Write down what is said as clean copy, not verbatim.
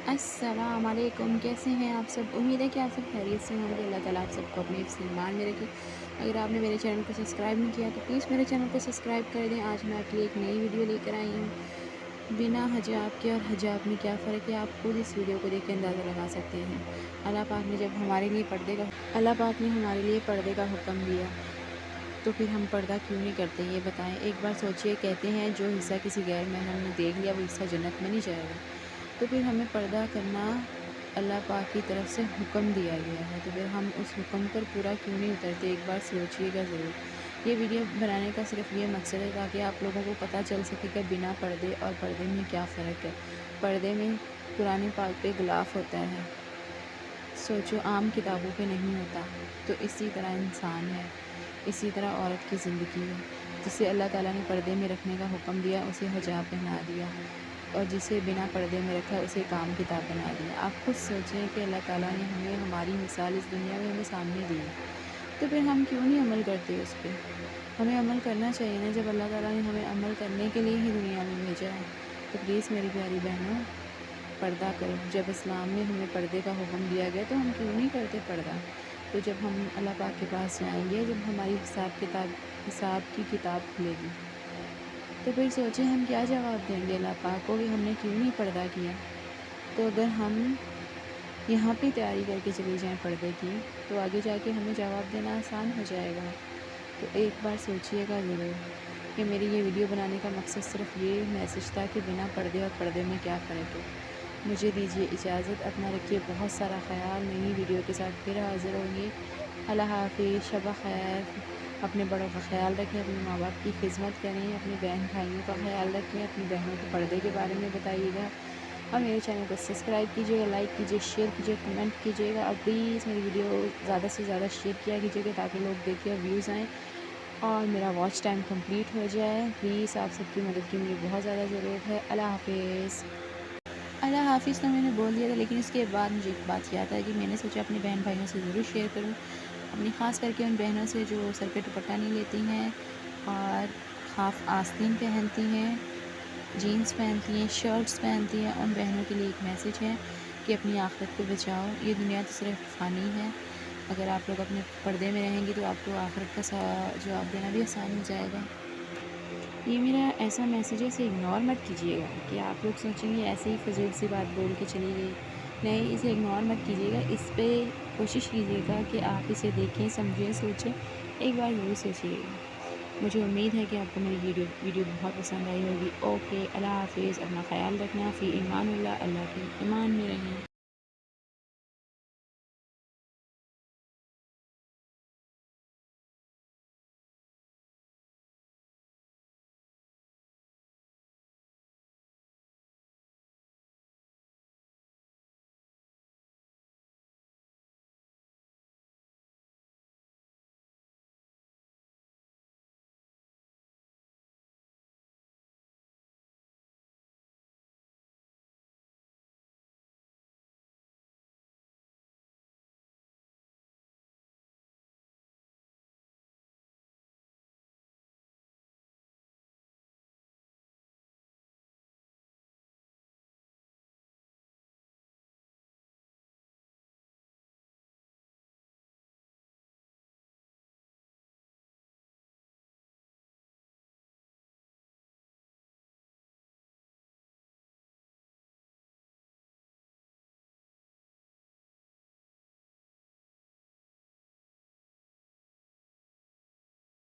السلام علیکم، کیسے ہیں آپ سب؟ امید ہے کہ آپ سب خیریت سے ہوں گے۔ اللہ تعالیٰ آپ سب کو اپنے حفظ ایمان میں رکھے۔ اگر آپ نے میرے چینل کو سبسکرائب نہیں کیا تو پلیز میرے چینل کو سبسکرائب کر دیں۔ آج میں آپ کے لیے ایک نئی ویڈیو لے کر آئی ہوں، بنا حجاب کے اور حجاب میں کیا فرق ہے، آپ خود اس ویڈیو کو دیکھ کے اندازہ لگا سکتے ہیں۔ اللہ پاک نے ہمارے لیے پردے کا حکم دیا تو پھر ہم پردہ کیوں نہیں کرتے، یہ بتائیں۔ ایک بار سوچئے، کہتے ہیں جو حصہ کسی غیر محرم نے دیکھ لیا وہ حصہ جنت میں نہیں جائے گا، تو پھر ہمیں پردہ کرنا اللہ پاک کی طرف سے حکم دیا گیا ہے، تو پھر ہم اس حکم پر پورا کیوں نہیں اترتے، ایک بار سوچئے گا ضرور۔ یہ ویڈیو بنانے کا صرف یہ مقصد ہے تاکہ آپ لوگوں کو پتہ چل سکے کہ بنا پردے اور پردے میں کیا فرق ہے۔ پردے میں قرآن پاک پہ غلاف ہوتا ہے، سوچو عام کتابوں پہ نہیں ہوتا۔ تو اسی طرح انسان ہے، اسی طرح عورت کی زندگی ہے، جسے اللہ تعالیٰ نے پردے میں رکھنے کا حکم دیا اسے حجاب پہنا دیا، اور جسے بنا پردے میں رکھا اسے کام کتاب بنا دیا۔ آپ خود سوچیں کہ اللہ تعالیٰ نے ہمیں ہماری مثال اس دنیا میں ہمیں سامنے دی ہے، تو پھر ہم کیوں نہیں عمل کرتے اس پہ؟ ہمیں عمل کرنا چاہیے نا، جب اللہ تعالیٰ نے ہمیں عمل کرنے کے لیے ہی دنیا میں بھیجا ہے۔ تو پلیز میری پیاری بہنوں، پردہ کرو۔ جب اسلام میں ہمیں پردے کا حکم دیا گیا تو ہم کیوں نہیں کرتے پردہ؟ تو جب ہم اللہ پاک کے پاس جائیں گے، جب ہماری حساب کی کتاب کھلے گی، تو پھر سوچیں ہم کیا جواب دیں گے اللہ پاک کو کہ ہم نے کیوں نہیں پردہ کیا۔ تو اگر ہم یہاں پہ تیاری کر کے چلی جائیں پردے کی، تو آگے جا کے ہمیں جواب دینا آسان ہو جائے گا۔ تو ایک بار سوچئے گا ضرور کہ میری یہ ویڈیو بنانے کا مقصد صرف یہ میسج تھا کہ بنا پردے اور پردے میں کیا فرق ہے۔ مجھے دیجیے اجازت، اپنا رکھیے بہت سارا خیال، نئی ویڈیو کے ساتھ پھر حاضر ہوں گی۔ اللہ حافظ، شب خیر۔ اپنے بڑوں کا خیال رکھیں، اپنے ماں باپ کی خدمت کریں، اپنے بہن بھائیوں کا خیال رکھیں، اپنی بہنوں کو پردے کے بارے میں بتائیے گا، اور میرے چینل کو سبسکرائب کیجیے گا، لائک کیجیے، شیئر کیجیے، کمنٹ کیجیے گا، اور پلیز میری ویڈیو زیادہ سے زیادہ شیئر کیا کیجیے گا تاکہ لوگ دیکھیں اور ویوز آئیں اور میرا واچ ٹائم کمپلیٹ ہو جائے۔ پلیز آپ سب کی مدد کی مجھے بہت زیادہ ضرورت ہے۔ اللہ حافظ۔ اللہ حافظ تو میں نے بول دیا تھا، لیکن اس کے بعد مجھے ایک بات یاد ہے کہ میں نے سوچا اپنی بہن بھائیوں سے ضرور شیئر کروں، اپنی خاص کر کے ان بہنوں سے جو سر پہ دوپٹہ نہیں لیتی ہیں اور خاص آستین پہنتی ہیں، جینس پہنتی ہیں، شرٹس پہنتی ہیں، ان بہنوں کے لیے ایک میسج ہے کہ اپنی آخرت کو بچاؤ۔ یہ دنیا تو صرف فانی ہے، اگر آپ لوگ اپنے پردے میں رہیں گے تو آپ کو آخرت کا جواب دینا بھی آسان ہو جائے گا۔ یہ میرا ایسا میسیج ہے، اسے اگنور مت کیجیے گا کہ آپ لوگ سوچیں گے ایسے ہی فضول سی بات بول کے چلی گئی۔ نہیں، اسے اگنور مت کیجیے گا، اس پہ کوشش کیجیے گا کہ آپ اسے دیکھیں، سمجھیں، سوچیں، ایک بار ضرور سوچیے گا۔ مجھے امید ہے کہ آپ کو میری ویڈیو بہت پسند آئی ہوگی۔ اوکے، اللہ حافظ، اپنا خیال رکھنا، فی امان اللہ، اللہ کے ایمان میں رہیں۔